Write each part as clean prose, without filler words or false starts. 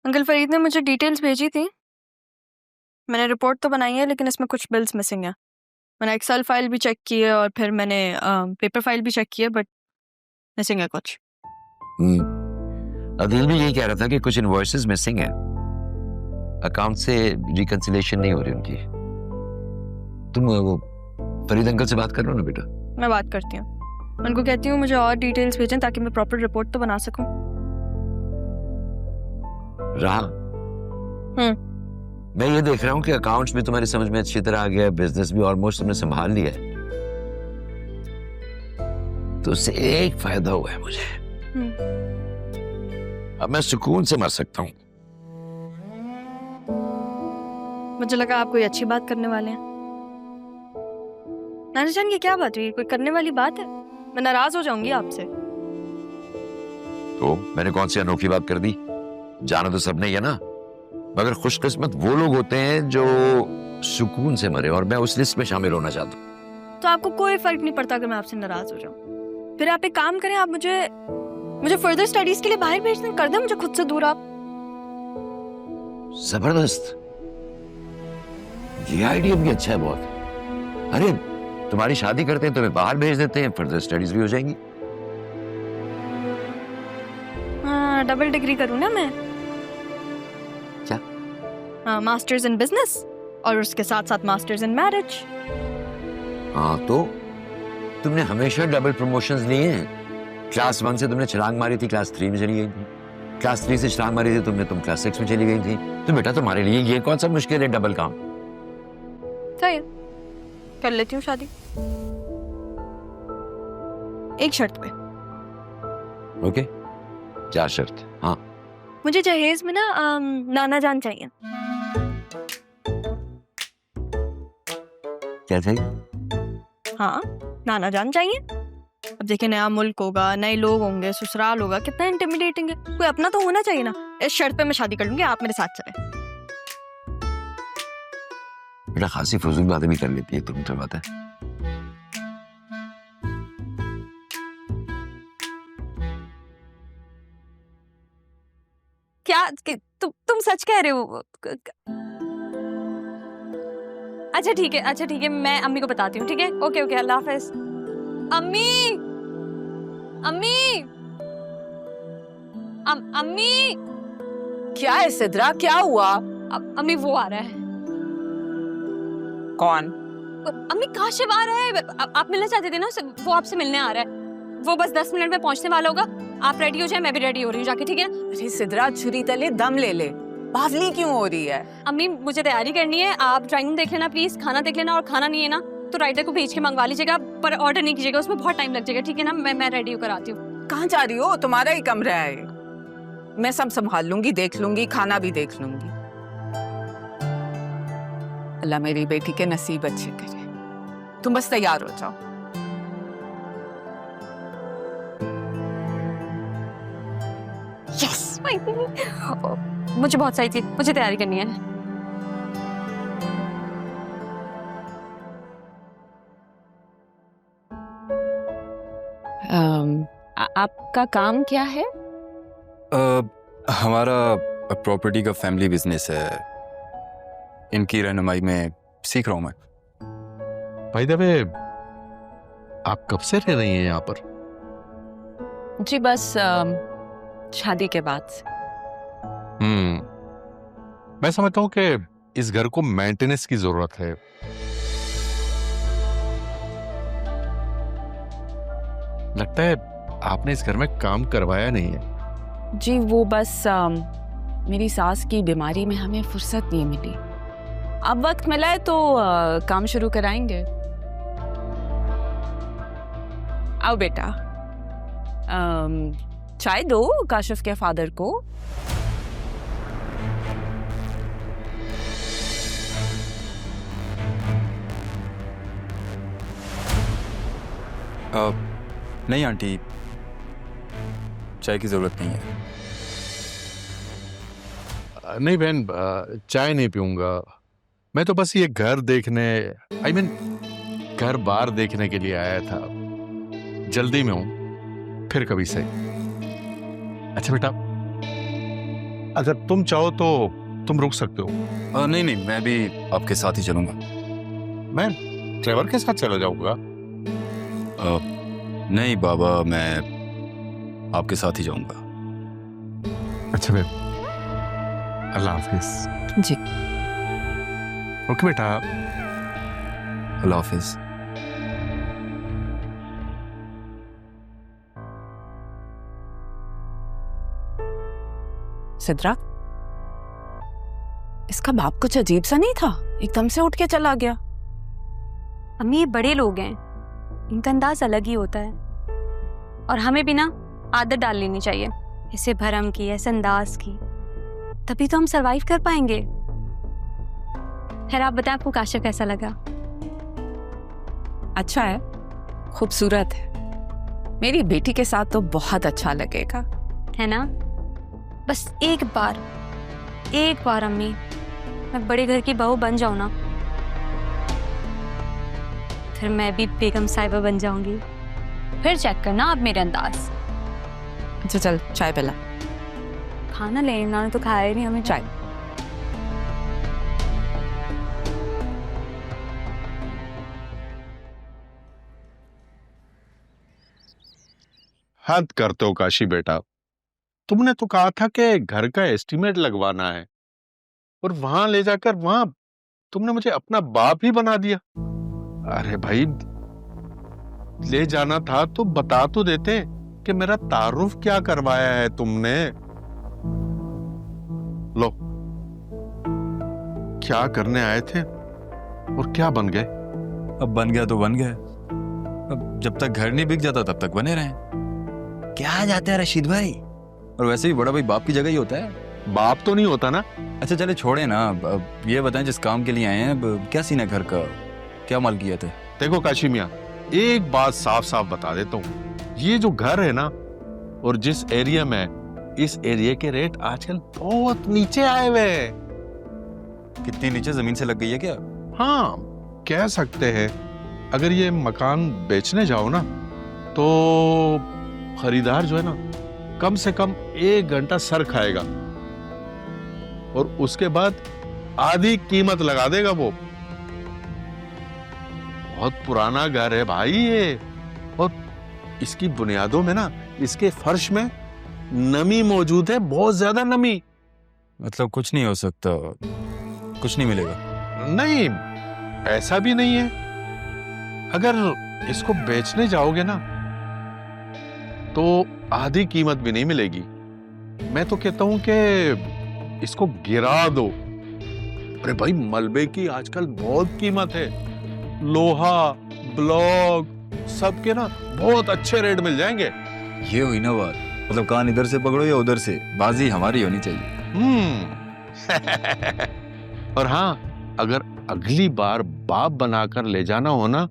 Uncle Farid ने मुझे details भेजी थी। मैंने रिपोर्ट तो बनाई है लेकिन इसमें कुछ बिल्स मिसिंग है। मैंने एक्सेल फाइल भी चेक की है और फिर मैंने पेपर फाइल भी चेक की है, बट मिसिंग है कुछ। अदील भी यही कह रहा था कि कुछ इनवॉइसेस मिसिंग है, अकाउंट से रिकंसिलिएशन नहीं हो रही उनकी। तुम वो फरीद अंकल से बात कर लो ना बेटा। मैं बात करती हूँ, उनको कहती हूँ मुझे और डिटेल्स भेजें ताकि मैं प्रॉपर रिपोर्ट तो बना सकूं। रहा मैं ये देख रहा हूँ कि अकाउंट्स भी तुम्हारी समझ में अच्छी तरह आ गया है, बिजनेस भी ऑलमोस्ट तुमने संभाल लिया है, तो उससे एक फायदा हुआ है मुझे। अब मैं सुकून से मर सकता हूँ। मुझे लगा आप कोई अच्छी बात करने वाले हैं। नानी जान, ये क्या बात हुई? कोई करने वाली बात है? मैं नाराज हो जाऊंगी आपसे। तो मैंने कौन सी अनोखी बात कर दी? जाना तो सबने ही है ना, मगर खुशकिस्मत वो लोग होते हैं जो सुकून से मरे, और मैं उस लिस्ट में शामिल होना चाहता हूँ। तो आपको कोई फर्क नहीं पड़ता कि मैं आपसे नाराज हो जाऊं? फिर आप एक काम करें, आप मुझे फर्दर स्टडीज के लिए बाहर भेज दें, कर दें मुझे खुद से दूर आप। जबरदस्त, ये आइडिया भी अच्छा है बहुत। अरे तुम्हारी शादी करते हैं, तुम्हें बाहर भेज देते हैं, फर्दर स्टडीज भी हो जाएंगी। हाँ, डबल डिग्री करूँ ना मैं। क्या? हाँ, मास्टर्स इन बिजनेस और उसके साथ साथ मास्टर्स इन मैरिज। हाँ, तो तुमने हमेशा डबल प्रमोशंस लिए हैं। क्लास 1 से तुमने छलांग मारी थी, क्लास 3 में चली गई थी। क्लास 3 से छलांग मारी थी तुम क्लास 6 में चली गई थी। तो बेटा तुम्हारे लिए ये कौन सा मुश्किल है डबल काम? सही है, कर लेती हूँ शादी, एक शर्त पे। ओके, क्या शर्त? हाँ, मुझे जहेज में ना नाना जान चाहिए। क्या चाहिए? हाँ, नाना जान चाहिए। अब देखिए, नया मुल्क होगा, नए लोग होंगे, ससुराल होगा, कितना इंटिमिडेटिंग है। कोई अपना तो होना चाहिए ना। इस शर्त पे मैं शादी कर लूंगी, आप मेरे साथ चले। बेटा खासी फजूल बातें भी कर लेती है तुम, तो बात है। क्या तुम सच कह रहे हो? अच्छा ठीक है, मैं अम्मी को बताती हूँ। ठीक है, ओके ओके, अल्लाह हाफिज। अम्मी, अम्मी, अम्मी। क्या है सिद्रा, क्या हुआ? अम्मी वो आ रहा है। कौन? अम्मी काशिफ आ रहा है। आप मिलना चाहते थे ना उससे, वो आपसे मिलने आ रहा है। वो बस 10 मिनट में पहुंचने वाला होगा। आप रेडी हो जाए, मैं भी रेडी हो रही हूँ जाके, ठीक है? अरे सिद्रा, छुरी तले दम ले ले, बावली क्यों हो रही है? अम्मी मुझे तैयारी करनी है, आप ड्राइंग देख लेना प्लीज, खाना देख लेना, और खाना नहीं है ना तो राइटर को भेज के मंगवा लीजिएगा, पर ऑर्डर नहीं कीजिएगा, उसमें बहुत टाइम लग जाएगा, ठीक है ना? मैं रेडी होकर आती हूँ। कहाँ जा रही हो? तुम्हारा ही कमरा है, मैं सब संभाल लूंगी, देख लूंगी, खाना भी देख लूंगी। अल्लाह मेरी बेटी के नसीब अच्छे करे। तुम बस तैयार हो जाओ। यस, मुझे बहुत सही थी, मुझे तैयारी करनी है। आपका काम क्या है? हमारा प्रॉपर्टी का फैमिली बिजनेस है, इनकी रहनुमाई में सीख रहा हूं मैं। भाई दबे, आप कब से रह रही हैं यहाँ पर? जी बस शादी के बाद से। मैं समझता हूँ कि इस घर को मेंटेनेंस की जरूरत है। लगता है आपने इस घर में काम करवाया नहीं है। जी वो बस मेरी सास की बीमारी में हमें फुर्सत नहीं मिली। अब वक्त मिला है तो काम शुरू कराएंगे। आओ बेटा, चाय दो काशिफ के फादर को। नहीं आंटी, चाय की जरूरत नहीं है। नहीं बहन, चाय नहीं पीऊंगा। मैं तो बस ये घर देखने, I mean, घर बार देखने के लिए आया था। जल्दी में हूं, फिर कभी से। अच्छा बेटा, अगर तुम चाहो तो तुम रुक सकते हो। नहीं नहीं, मैं भी आपके साथ ही चलूंगा। मैं ट्रेवर के साथ चला जाऊंगा। नहीं बाबा, मैं आपके साथ ही जाऊंगा। अच्छा बेब, अल्लाह हाफिज। जी। ओके बेटा। अल्लाह हाफिज। सिद्रा, इसका बाप कुछ अजीब सा नहीं था, एकदम से उठ के चला गया। अम्मी ये बड़े लोग हैं, इनका अंदाज अलग ही होता है। और हमें भी ना आदत डाल लेनी चाहिए ऐसे भरम की, ऐसे अंदाज की, तभी तो हम सरवाइव कर पाएंगे। खैर आप बताएं, आपको काशिफ कैसा लगा? अच्छा है, खूबसूरत है। मेरी बेटी के साथ तो बहुत अच्छा लगेगा। है ना? बस एक बार अम्मी, मैं बड़े घर की बहू बन जाऊं ना, फिर मैं भी बेगम साहिबा बन जाऊंगी। फिर चेक करना आप मेरे अंदाज। अच्छा चल, चाय पिला। खाना ले, इन्होंने तो खाया ही नहीं हमें। चाय। हद करते हो काशी बेटा, तुमने तो कहा था कि घर का एस्टीमेट लगवाना है, और वहां ले जाकर वहां तुमने मुझे अपना बाप ही बना दिया। अरे भाई, ले जाना था तो बता तो देते कि मेरा तारुफ क्या करवाया है तुमने। लो, क्या करने आए थे और क्या बन गए? अब बन गया तो बन गया। अब जब तक घर नहीं बिक जाता तब तक बने रहें। क्या जाता है रशीद भाई, और वैसे भी बड़ा भाई बाप की जगह ही होता है। बाप तो नहीं होता ना। अच्छा चले छोड़े ना, अब ये बताएं जिस काम के लिए आए हैं, अब क्या सीन है घर का, क्या मालकियत है? देखो काशी मियां, एक बात साफ साफ बता देता हूँ, ये जो घर है ना, और जिस एरिया में, इस एरिया के रेट आजकल बहुत नीचे आए हुए हैं। कितनी नीचे जमीन से लग गई है क्या? हाँ, कह सकते हैं। अगर ये मकान बेचने जाओ ना, तो खरीदार जो है ना, कम से कम 1 घंटा सर खाएगा, और उसके बाद आधी कीमत लगा देगा वो। बहुत पुराना घर है भाई ये, और इसकी बुनियादों में ना, इसके फर्श में नमी मौजूद है, बहुत ज्यादा नमी। मतलब कुछ नहीं हो सकता, कुछ नहीं मिलेगा? नहीं, ऐसा भी नहीं है। अगर इसको बेचने जाओगे ना, तो आधी कीमत भी नहीं मिलेगी। मैं तो कहता हूं कि इसको गिरा दो। अरे भाई, मलबे की आजकल बहुत कीमत है। लोहा, ब्लॉक, सबके ना बहुत अच्छे रेट मिल जाएंगे। ये हुई ना बात, मतलब कान इधर से पकड़ो या उधर से, बाजी हमारी होनी चाहिए। और हाँ, अगर अगली बार बाप बनाकर ले जाना हो ना,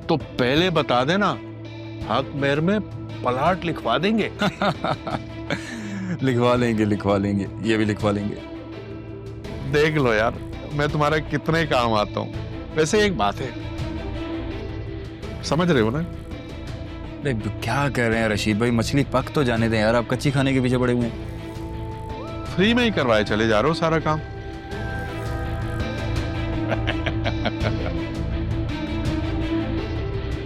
तो पहले बता देना, हक मेर में प्लाट लिखवा देंगे। लिखवा लेंगे, ये भी लिखवा लेंगे। देख लो यार, मैं तुम्हारा कितने काम आता हूँ। वैसे एक बात है, समझ रहे हो ना? अरे क्या कह रहे हैं रशीद भाई, मछली पक तो जाने दें यार, आप कच्ची खाने के पीछे पड़े हुए हैं। फ्री में ही करवाए चले जा रहे हो सारा काम।